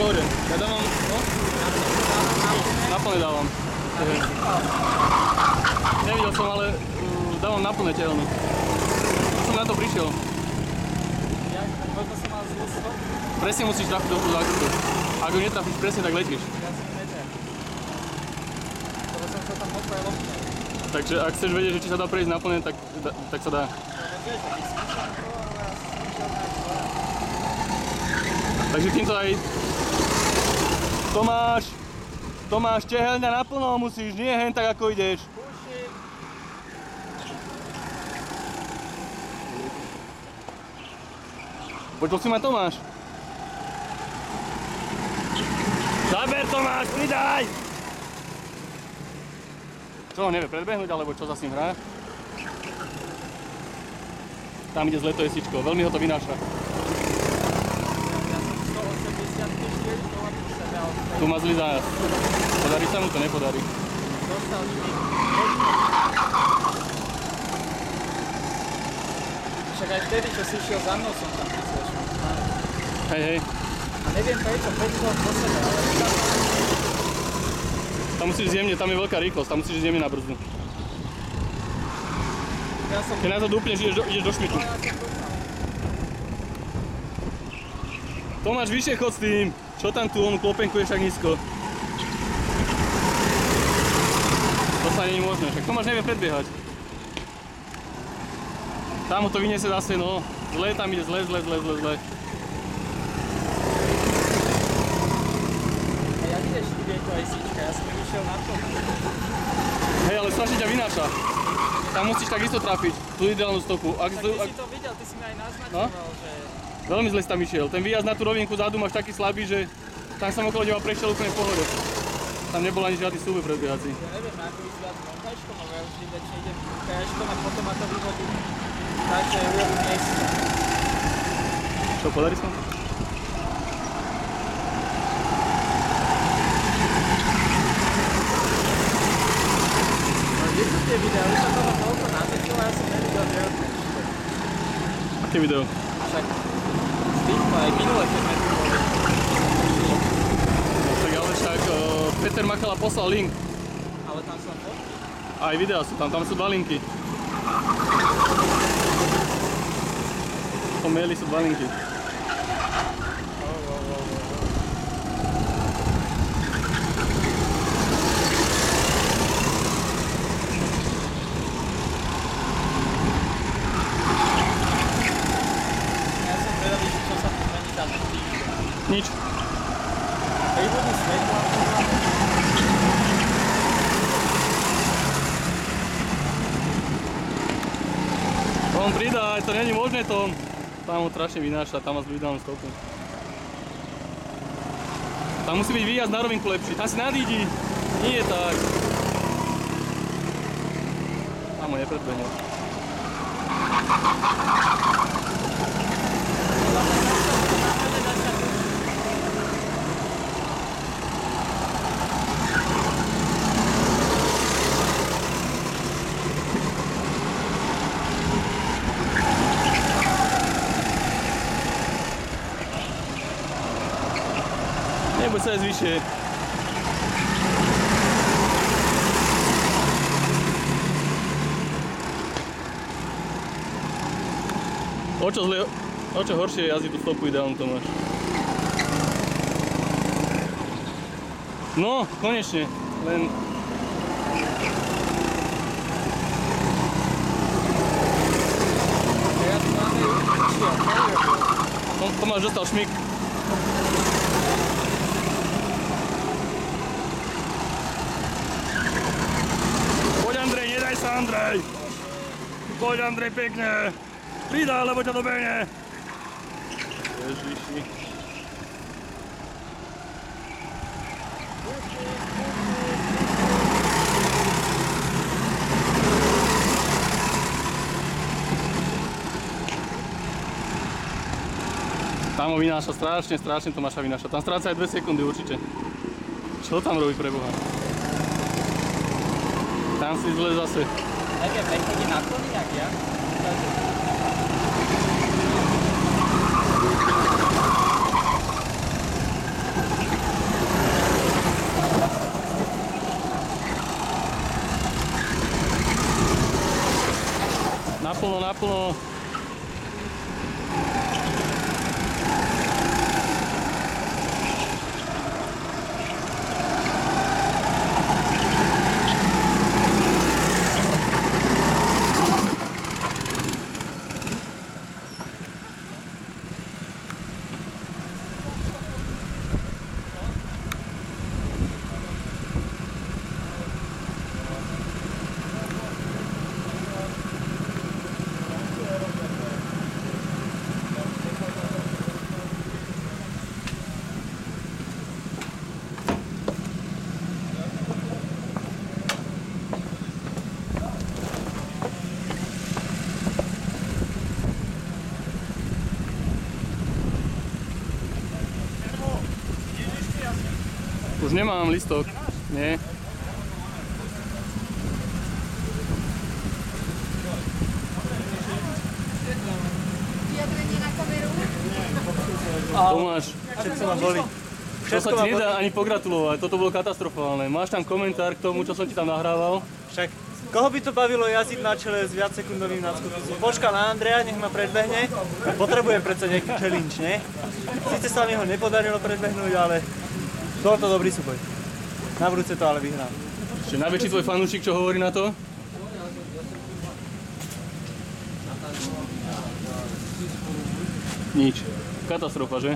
pohode. Ja dávam, no? Naplne dávam. Nevidel som, ale dávam naplne tehelnú. Ja som na to prišiel. Možno som mal zlú stop. Presne musíš trafiť do zákrku. Ak ho netrafíš presne, tak letíš. Ja som netrafil. Lebo som sa tam odpojil opne. Takže ak chceš vedieť, že či sa dá prejsť naplne, tak sa dá. Takže týmto aj... Tomáš, teheľňa naplno musíš, nie hen tak ako ideš. Počul si ma Tomáš? Zaber Tomáš, pridaj! Čo ho nevie predbehnúť, alebo čo za s ním hrá? Tam ide zle to jesičko, veľmi ho to vynáša. Tu má zlý zájazd. Podarí sa mu to? Nepodarí. Dostal šmík. Však aj vtedy, čo si išiel za mnou, som tam myslel šmík. Hej. A neviem prečo, 5 km po sebe, ale tam musíš zjemne, tam je veľká rýchlosť, tam musíš zjemne na brzdu. Keď na to dúpneš, ideš do šmiku. Tomáš, vyššie chod s tým. Čo tam tu on klopenkuješ tak nízko? To sa nie je možné, však Tomáš nevie predbiehať. Tam ho to vyniesie zase, no. Zle, tam ide zle. A ja ideš, kde je to ICčka, ja som vyšiel na to. Hej, ale strašne ťa vynáša. Tam musíš takisto trafiť, tú ideálnu stopu. Tak ty si to videl, ty si mi aj naznačoval, že... Veľmi zle si tam išiel. Ten výjazd na tú rovinku zádu máš taký slabý, že tam som okolo teba prešiel úplne v pohode. Tam nebol ani žiadny súboj predbiehací. Ja neviem, ako ísť viac montažkom, ale ja už väčšine idem kajačkom a potom ma to vyhodí. Takže urobím miesto. Čo, podarí sa? No kde sú tie videá? Už sa toho toľko natočilo a ja som nevidel, že odmeš. Aké video? Však z týchto aj minule, keď sme tu boli. Tak ale však Peter Machala poslal link. Ale tam som fotky. Aj videá sú tam sú 2 linky. Po maili sú 2 linky. Nič. Prívodný svetlo. On pridaj, to není možné to. Tam ho strašne vynáša, tam má zlú ideálnu stopu. Tam musí byť výjazd na rovinku lepší, tam si nadídi. Nie je tak. Tam ho nepredbehne. Nebuď sa aj zvyššie. O čo horšie jazdí tú stopu ideálnu to máš. No, konečne, len... Teraz máme učiť. Tomáš dostal šmik. Poď Andrej, nedaj sa Andrej! Poď Andrej, pekne! Pridaj, lebo ťa dobehne! Ježiši. Tam ho vynáša strašne Tomáša vynáša. Tam stráca aj 2 sekundy určite. Čo tam robí pre Boha? Tam si zle zase. Neviem, nechodí na to nejak, ja? naplno. Už nemám listok, nie. Vyjadrenie na kameru. Tomáš, Všetko ma boli. to sa ti nedá ani pogratulovať, toto bolo katastrofálne. Máš tam komentár k tomu, čo som ti tam nahrával? Však, koho by to bavilo jazdiť na čele s viac sekundovým náskokom? Počka na Andreja, nech ma predbehne. Potrebujem predsa nejaký challenge, nie? Sice sa mi ho nepodarilo predbehnúť, ale bol to dobrý súboj. Na budúce to ale vyhrám. Ešte najväčší tvoj fanúšik, čo hovorí na to? Nič. Katastrofa, že?